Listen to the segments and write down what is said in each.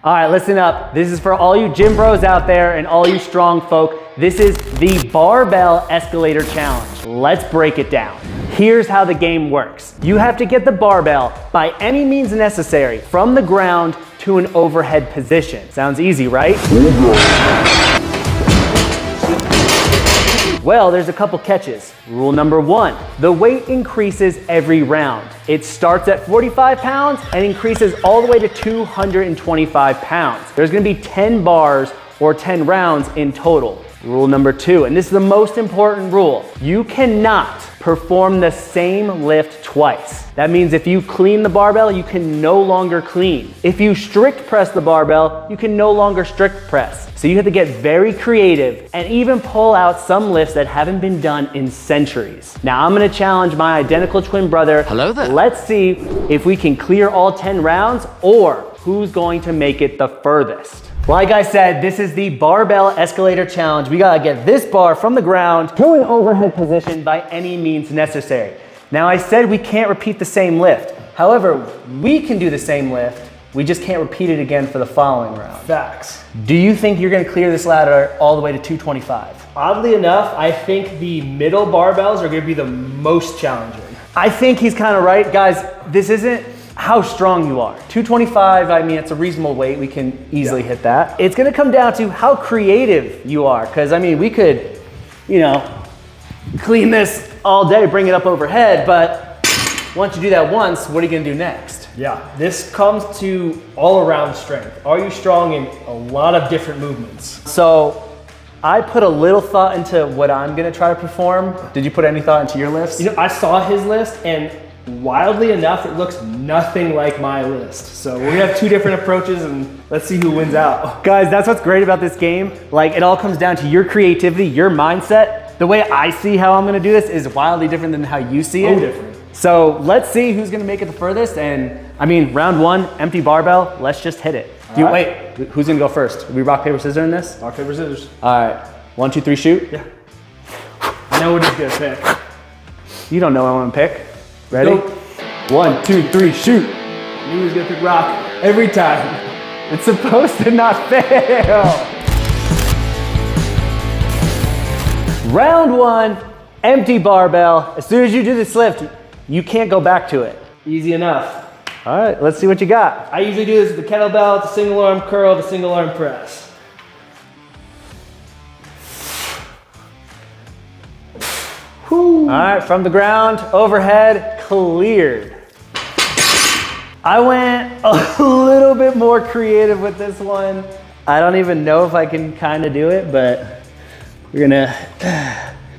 All right, listen up. This is for all you gym bros out there and all you strong folk. This is the Barbell Escalator Challenge. Let's break it down. Here's how the game works. You have to get the barbell by any means necessary from the ground to an overhead position. Sounds easy, right? Well, there's a couple catches. Rule number one, the weight increases every round. It starts at 45 pounds and increases all the way to 225 pounds. There's gonna be 10 bars or 10 rounds in total. Rule number two, and this is the most important rule, you cannot perform the same lift twice. That means if you clean the barbell, you can no longer clean. If you strict press the barbell, you can no longer strict press. So you have to get very creative and even pull out some lifts that haven't been done in centuries. Now I'm gonna challenge my identical twin brother. Hello there. Let's see if we can clear all 10 rounds or who's going to make it the furthest. Like I said, this is the Barbell Escalator Challenge. We gotta get this bar from the ground to an overhead position by any means necessary. Now I said we can't repeat the same lift. However, we can do the same lift, we just can't repeat it again for the following round. Facts. Do you think you're gonna clear this ladder all the way to 225? Oddly enough, I think the middle barbells are gonna be the most challenging. I think he's kind of right. Guys, this isn't how strong you are. 225, I mean, it's a reasonable weight. We can easily hit that. It's gonna come down to how creative you are. Cause I mean, we could, you know, clean this all day, bring it up overhead, but once you do that once, what are you gonna do next? Yeah, this comes to all around strength. Are you strong in a lot of different movements? So I put a little thought into what I'm gonna try to perform. Did you put any thought into your lifts? You know, I saw his list and wildly enough, it looks nothing like my list. So we're gonna have two different approaches and let's see who wins out. Guys, that's what's great about this game. Like, it all comes down to your creativity, your mindset. The way I see how I'm gonna do this is wildly different than how you see it. Different. So let's see who's gonna make it the furthest. And I mean, round one, empty barbell, let's just hit it. Wait, who's gonna go first? We rock, paper, scissors in this? Rock, paper, scissors. All right, 1, 2, 3, shoot. Yeah. I know what he's gonna pick. You don't know what I'm gonna pick. Ready? Nope. 1, 2, 3, shoot. I knew he was gonna pick rock every time. It's supposed to not fail. Round one, empty barbell. As soon as you do this lift, you can't go back to it. Easy enough. All right, let's see what you got. I usually do this with the kettlebell, the single arm curl, the single arm press. All right, from the ground, overhead, cleared. I went a little bit more creative with this one. I don't even know if I can kind of do it, but we're gonna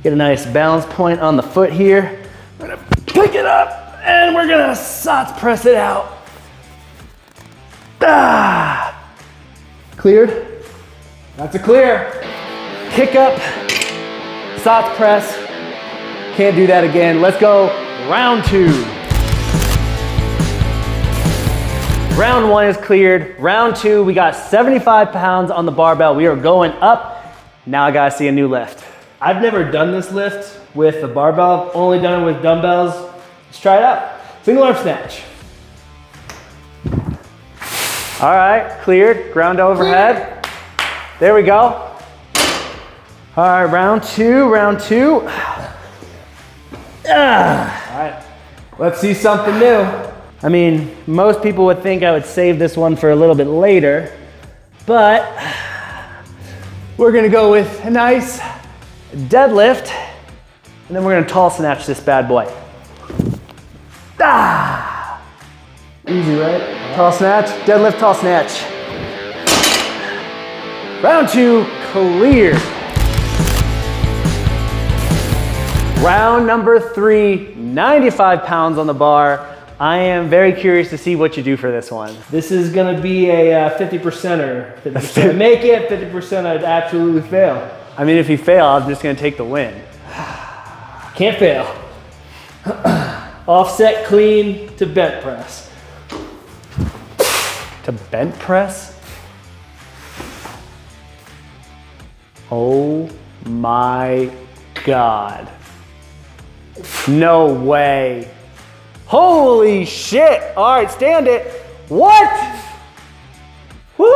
get a nice balance point on the foot here. We're gonna pick it up and we're gonna sots press it out. Cleared? That's a clear. Kick up, sots press. Can't do that again. Let's go round two. Round one is cleared. Round two, we got 75 pounds on the barbell. We are going up. Now I gotta see a new lift. I've never done this lift with the barbell. I've only done it with dumbbells. Let's try it out. Single arm snatch. All right, cleared. Ground to overhead. There we go. All right, round two. All right, let's see something new. I mean, most people would think I would save this one for a little bit later, but we're gonna go with a nice deadlift, and then we're gonna tall snatch this bad boy. Easy, right? Tall snatch, deadlift, tall snatch. Round two, clear. Round number three, 95 pounds on the bar. I am very curious to see what you do for this one. This is gonna be a 50%er. 50% I'd make it, 50% I'd absolutely fail. I mean, if you fail, I'm just gonna take the win. Can't fail. Offset clean to bent press. To bent press? Oh my God. No way. Holy shit. All right, stand it. What? Woo!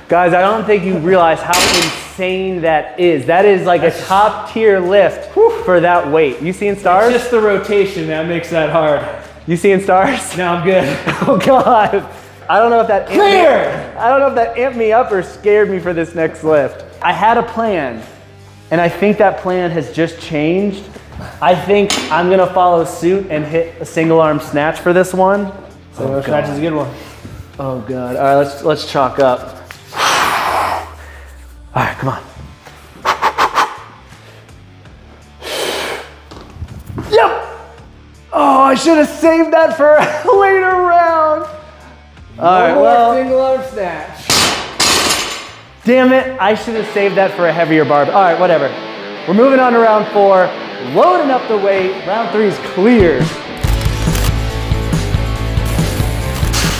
Guys, I don't think you realize how insane that is. That is like a top tier lift for that weight. You seeing stars? It's just the rotation that makes that hard. You seeing stars? No, I'm good. Oh God. I don't know if that Clear! I don't know if that amped me up or scared me for this next lift. I had a plan, and I think that plan has just changed. I think I'm gonna follow suit and hit a single arm snatch for this one. So snatch is a good one. Oh God. All right, let's chalk up. All right, come on. Yep. Oh, I should have saved that for a later round. All right, well, single arm snatch. damn it. I should have saved that for a heavier barbell. All right, whatever. We're moving on to round 4. Loading up the weight. Round 3 is clear.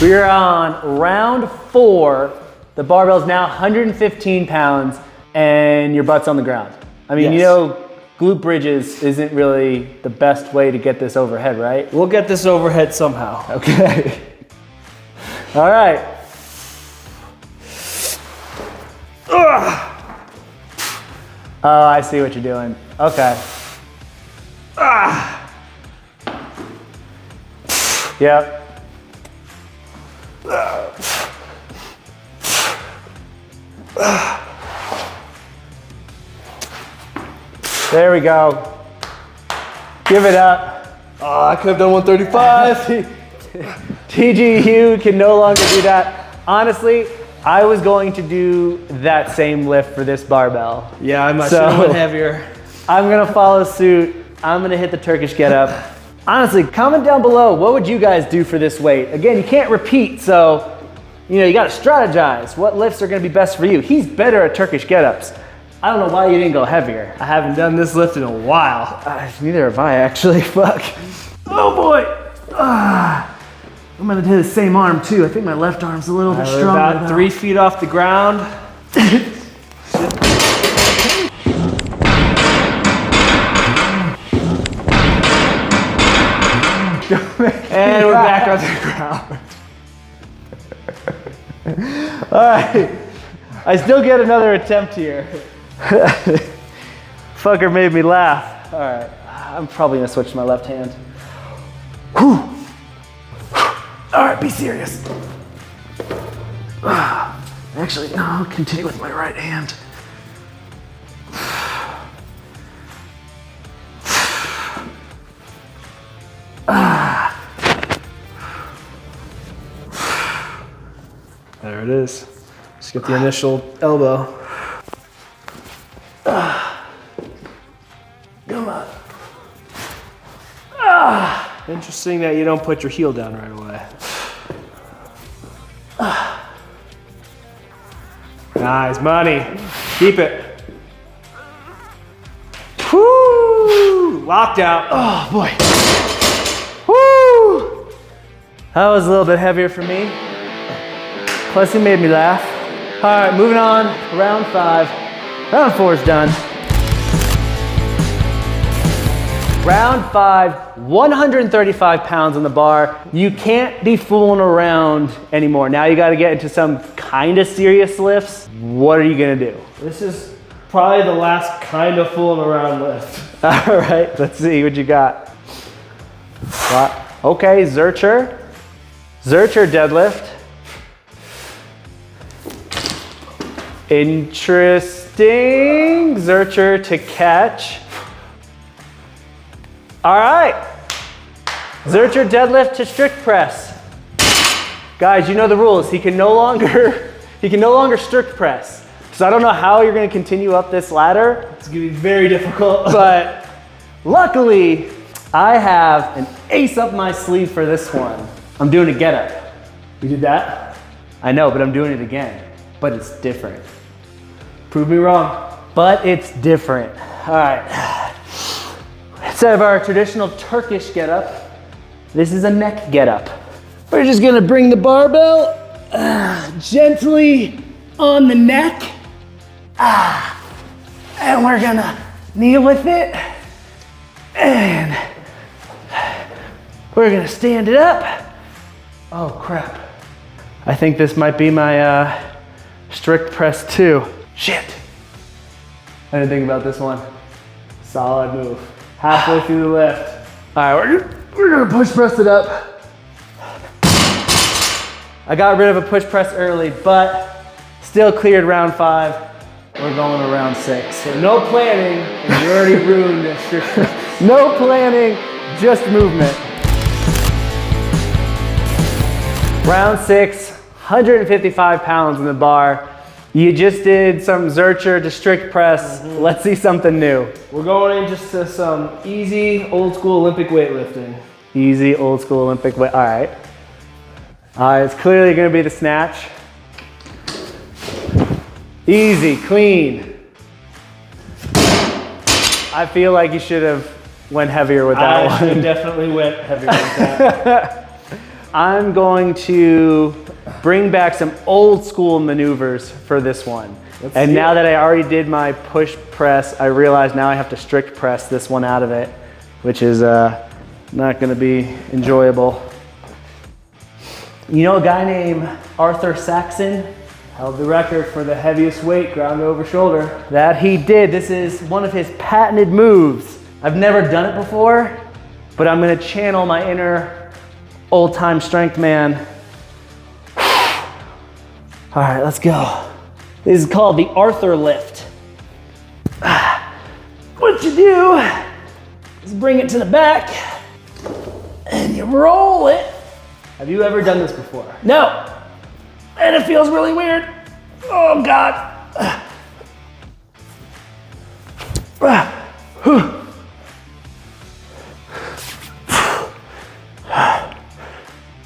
We are on round 4. The barbell is now 115 pounds and your butt's on the ground. I mean, you know, glute bridges isn't really the best way to get this overhead, right? We'll get this overhead somehow. Okay. All right. Oh, I see what you're doing. Okay. Yep. There we go. Give it up. Oh, I could have done 135. TGU can no longer do that. Honestly, I was going to do that same lift for this barbell. Yeah, I might have went heavier. I'm gonna follow suit. I'm gonna hit the Turkish get up. Honestly, comment down below, what would you guys do for this weight? Again, you can't repeat, so you gotta strategize. What lifts are gonna be best for you? He's better at Turkish get-ups. I don't know why you didn't go heavier. I haven't done this lift in a while. Neither have I, actually. Fuck. Oh boy. I'm gonna do the same arm too. I think my left arm's a little bit stronger. We're about 3 feet off the ground. And we're back on the ground. All right. I still get another attempt here. Fucker made me laugh. All right. I'm probably gonna switch to my left hand. Whew. All right, be serious. Actually, no, I'll continue with my right hand. There it is. Just get the initial elbow. Come on. Interesting that you don't put your heel down right away. Nice, money. Keep it. Woo! Locked out. Oh boy. Woo! That was a little bit heavier for me. Plus he made me laugh. All right, moving on, round 5. Round 4 is done. Round 5, 135 pounds on the bar. You can't be fooling around anymore. Now you gotta get into some kind of serious lifts. What are you gonna do? This is probably the last kind of fooling around lift. All right, let's see what you got. Okay, Zercher deadlift. Interesting, Zercher to catch. All right, Zercher deadlift to strict press. Guys, you know the rules. He can no longer strict press. So I don't know how you're gonna continue up this ladder. It's gonna be very difficult. But luckily, I have an ace up my sleeve for this one. I'm doing a get up. We did that? I know, but I'm doing it again. But it's different. Prove me wrong. But it's different. All right. Instead of our traditional Turkish get up, this is a neck get up. We're just gonna bring the barbell gently on the neck. And we're gonna kneel with it. And we're gonna stand it up. Oh crap. I think this might be my Strict press 2. Shit. I didn't think about this one. Solid move. Halfway through the lift. All right, we're gonna push press it up. I got rid of a push press early, but still cleared round 5. We're going to round 6. So no planning, and you already ruined the strict press. No planning, just movement. Round 6, 155 pounds in the bar. You just did some Zercher to strict press. Let's see something new. We're going in just to some easy, old school Olympic weightlifting. Easy, old school Olympic weight. All right. It's clearly gonna be the snatch. Easy, clean. I feel like you should have went heavier with that I one. definitely went heavier with that. I'm going to bring back some old school maneuvers for this one. And now that I already did my push press, I realize now I have to strict press this one out of it, which is not gonna be enjoyable. You know a guy named Arthur Saxon? Held the record for the heaviest weight, ground over shoulder. That he did. This is one of his patented moves. I've never done it before, but I'm gonna channel my inner old-time strength man. All right, let's go. This is called the Arthur lift. What you do is bring it to the back and you roll it. Have you ever done this before? No. And it feels really weird. Oh God.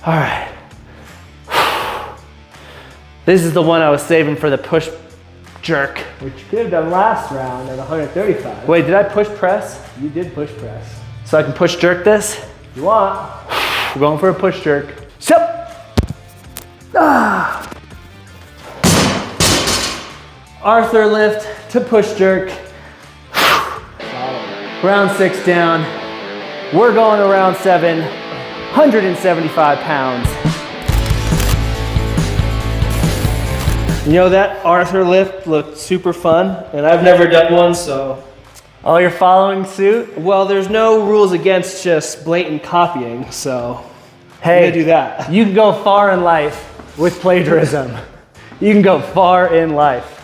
All right. This is the one I was saving for the push jerk. Which you could have done last round at 135. Wait, did I push press? You did push press. So I can push jerk this? If you want. We're going for a push jerk. So. Arthur lift to push jerk. Round 6 down. We're going to round 7, 175 pounds. You know, that Arthur lift looked super fun, and I've never done one, so. Oh, you're following suit? Well, there's no rules against just blatant copying, so. Hey, I'm gonna do that. You can go far in life with plagiarism. You can go far in life.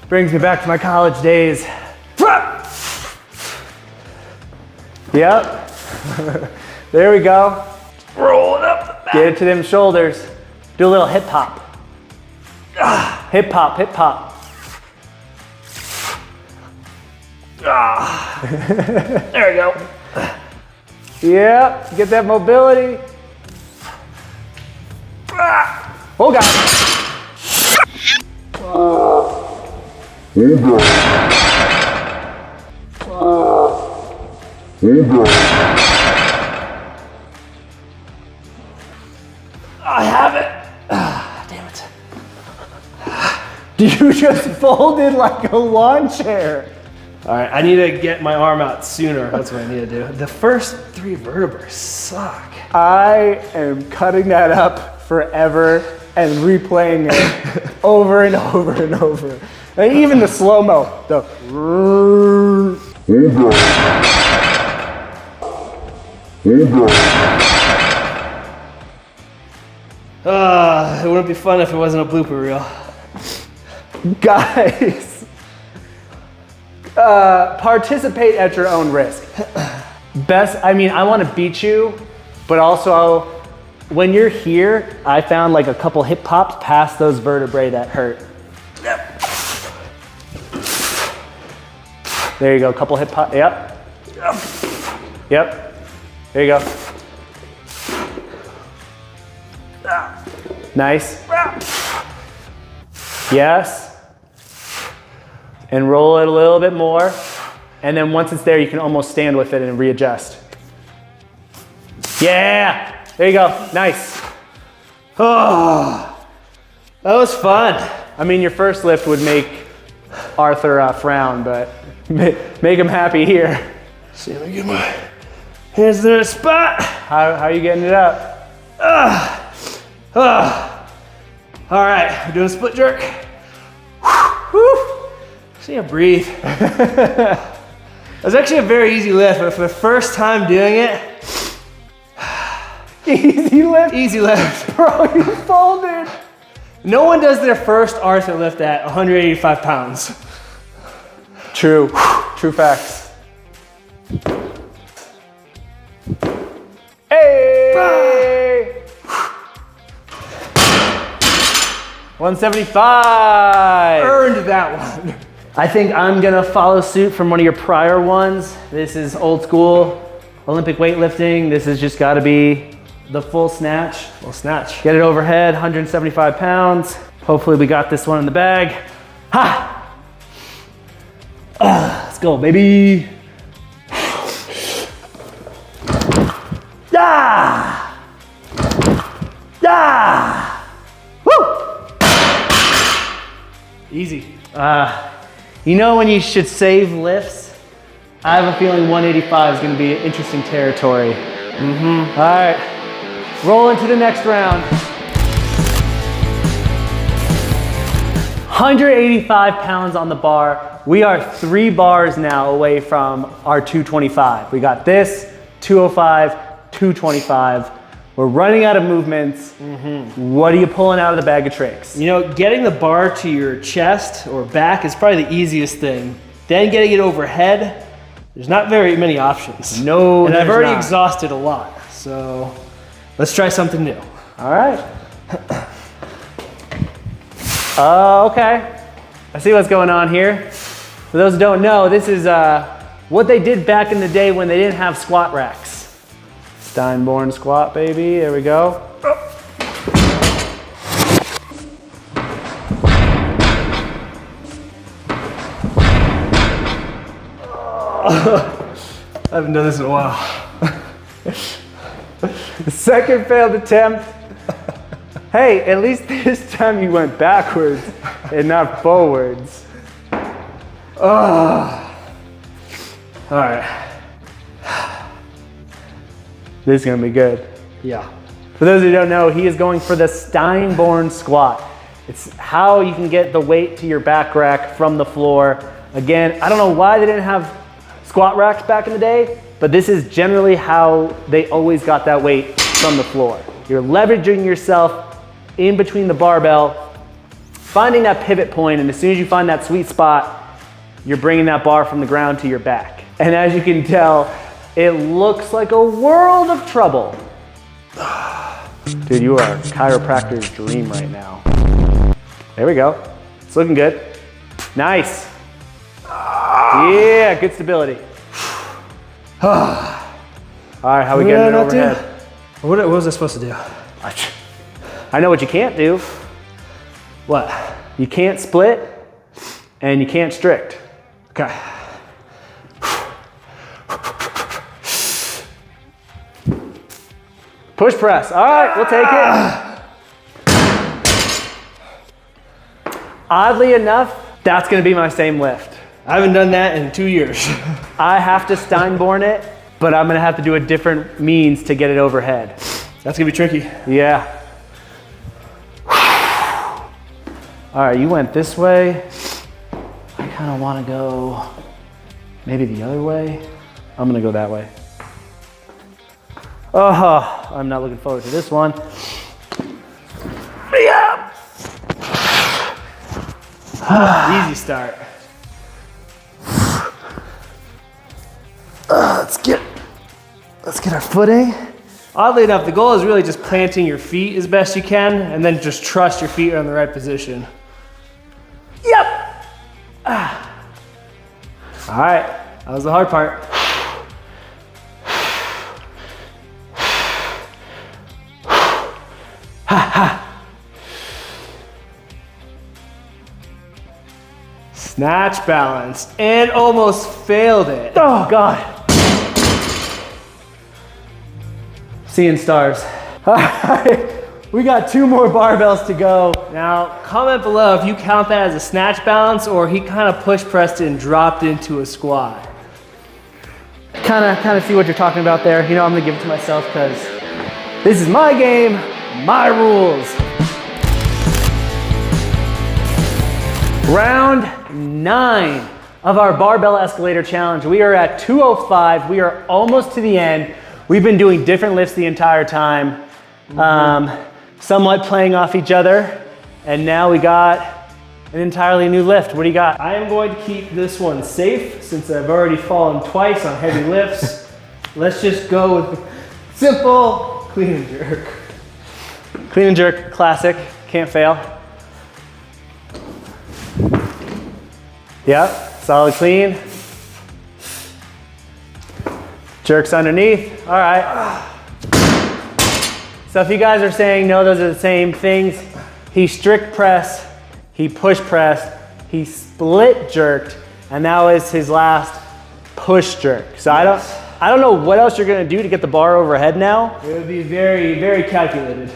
Brings me back to my college days. Yep. There we go. Roll it up the back. Get it to them shoulders. Do a little hip hop. Hip hop, hip hop. There we go. Yep, get that mobility. Oh God. I have it. Damn it. You just folded like a lawn chair. All right, I need to get my arm out sooner. That's what I need to do. The first 3 vertebrae suck. I am cutting that up forever and replaying it over and over and over. And even the slow-mo, the It wouldn't be fun if it wasn't a blooper reel. guys, participate at your own risk. I mean, I want to beat you, but also when you're here, I found like a couple hip pops past those vertebrae that hurt. There you go, couple hip hop, yep. Yep, there you go. Nice. Yes. And roll it a little bit more. And then once it's there, you can almost stand with it and readjust. Yeah, there you go, nice. Oh, that was fun. I mean, your first lift would make Arthur frown, but make him happy here. See, let me get my hands in a spot. How are you getting it up? All right, we're doing a split jerk. Just need to breathe. It was actually a very easy lift, but for the first time doing it, Easy lift? easy lift. Bro, you folded. No one does their first Arthur lift at 185 pounds. True. True facts. Hey! 175. Earned that one. I think I'm gonna follow suit from one of your prior ones. This is old school Olympic weightlifting. This has just gotta be the full snatch. Full snatch. Get it overhead, 175 pounds. Hopefully we got this one in the bag. Ha! Let's go, baby. Ah! Ah! Woo! Easy. You know when you should save lifts? I have a feeling 185 is gonna be interesting territory. All right, roll into the next round. 185 pounds on the bar. We are 3 bars now away from our 225. We got this, 205, 225. We're running out of movements. What are you pulling out of the bag of tricks? You know, getting the bar to your chest or back is probably the easiest thing. Then getting it overhead, there's not very many options. No, and I've there's already not. exhausted a lot. So let's try something new. All right. Okay. I see what's going on here. For those who don't know, this is what they did back in the day when they didn't have squat racks. Steinborn squat, baby. There we go. I haven't done this in a while. The second failed attempt. Hey, at least this time you went backwards and not forwards. All right. This is gonna be good. Yeah. For those who don't know, he is going for the Steinborn squat. It's how you can get the weight to your back rack from the floor. Again, I don't know why they didn't have squat racks back in the day, but this is generally how they always got that weight from the floor. You're leveraging yourself in between the barbell, finding that pivot point, and as soon as you find that sweet spot, you're bringing that bar from the ground to your back. And as you can tell, it looks like a world of trouble. Dude, you are a chiropractor's dream right now. There we go. It's looking good. Nice. Yeah, good stability. All right, how we getting it overhead? What was I supposed to do? I know what you can't do. What? You can't split and you can't strict. Okay. Push press. All right, we'll take it. Oddly enough, that's gonna be my same lift. I haven't done that in 2 years. I have to Steinborn it, but I'm gonna have to do a different means to get it overhead. That's gonna be tricky. Yeah. All right, you went this way. I kind of want to go maybe the other way. I'm gonna go that way. Oh, I'm not looking forward to this one. Yeah. Easy start. Let's get our footing. Oddly enough, the goal is really just planting your feet as best you can and then just trust your feet are in the right position. Yep. All right, that was the hard part. Snatch balance and almost failed it. Oh God. Seeing stars. All right, we got 2 more barbells to go. Now, comment below if you count that as a snatch balance or he kind of push pressed it and dropped into a squat. Kind of see what you're talking about there. You know, I'm gonna give it to myself because this is my game, my rules. Round 9 of our Barbell Escalator Challenge. We are at 205. We are almost to the end. We've been doing different lifts the entire time, somewhat playing off each other. And now we got an entirely new lift. What do you got? I am going to keep this one safe since I've already fallen twice on heavy lifts. Let's just go with simple clean and jerk. Clean and jerk, classic, can't fail. Yep, solid clean. Jerks underneath, all right. So if you guys are saying, no, those are the same things, he strict press, he push pressed, he split jerked, and that was his last push jerk. So I don't know what else you're gonna do to get the bar overhead now. It would be very, very calculated.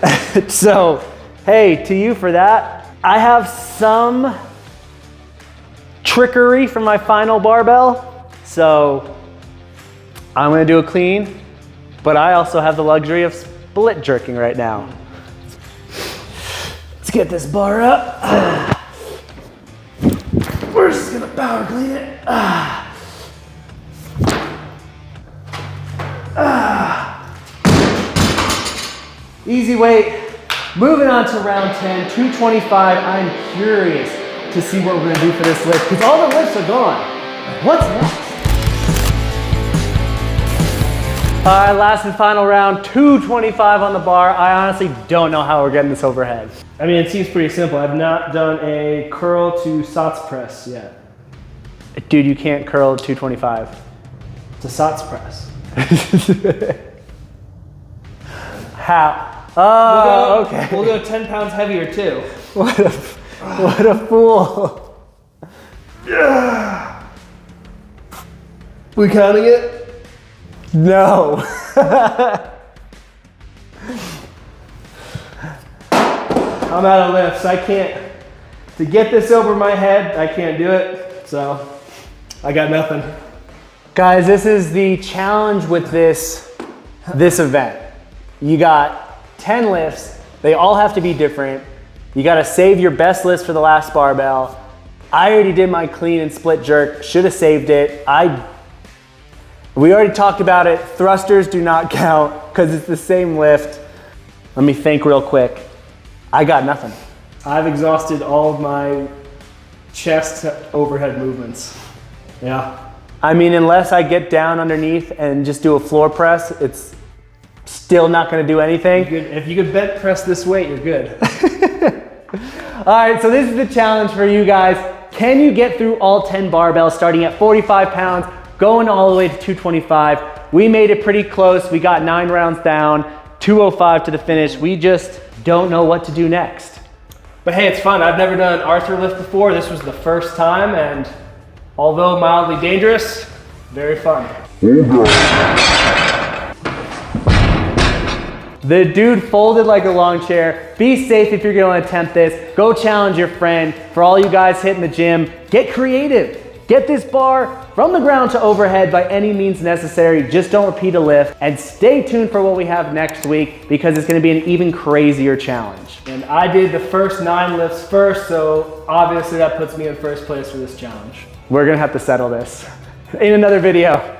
So, hey, to you for that. I have some trickery for my final barbell. So I'm gonna do a clean, but I also have the luxury of split jerking right now. Let's get this bar up. We're just gonna power clean it. Easy weight. Moving on to round 10, 225. I'm curious to see what we're gonna do for this lift because all the lifts are gone. What's next? All right, last and final round, 225 on the bar. I honestly don't know how we're getting this overhead. I mean, it seems pretty simple. I've not done a curl to SOTS press yet. Dude, you can't curl 225. It's a SOTS press. How? Oh, okay. We'll go 10 pounds heavier too. What a fool. We counting it? No. I'm out of lifts. I can't, to get this over my head, I can't do it. So I got nothing. Guys, this is the challenge with this event. You got 10 lifts. They all have to be different. You got to save your best lifts for the last barbell. I already did my clean and split jerk. Should have saved it. We already talked about it. Thrusters do not count because it's the same lift. Let me think real quick. I got nothing. I've exhausted all of my chest overhead movements. Yeah. I mean, unless I get down underneath and just do a floor press, it's still not gonna do anything. If you could bench press this weight, you're good. All right, so this is the challenge for you guys. Can you get through all 10 barbells starting at 45 pounds, going all the way to 225? We made it pretty close. We got 9 rounds down, 205 to the finish. We just don't know what to do next. But hey, it's fun. I've never done an Arthur lift before. This was the first time, and although mildly dangerous, very fun. The dude folded like a lawn chair. Be safe if you're gonna attempt this. Go challenge your friend. For all you guys hitting the gym, get creative. Get this bar from the ground to overhead by any means necessary. Just don't repeat a lift. And stay tuned for what we have next week because it's gonna be an even crazier challenge. And I did the first 9 lifts first, so obviously that puts me in first place for this challenge. We're gonna have to settle this in another video.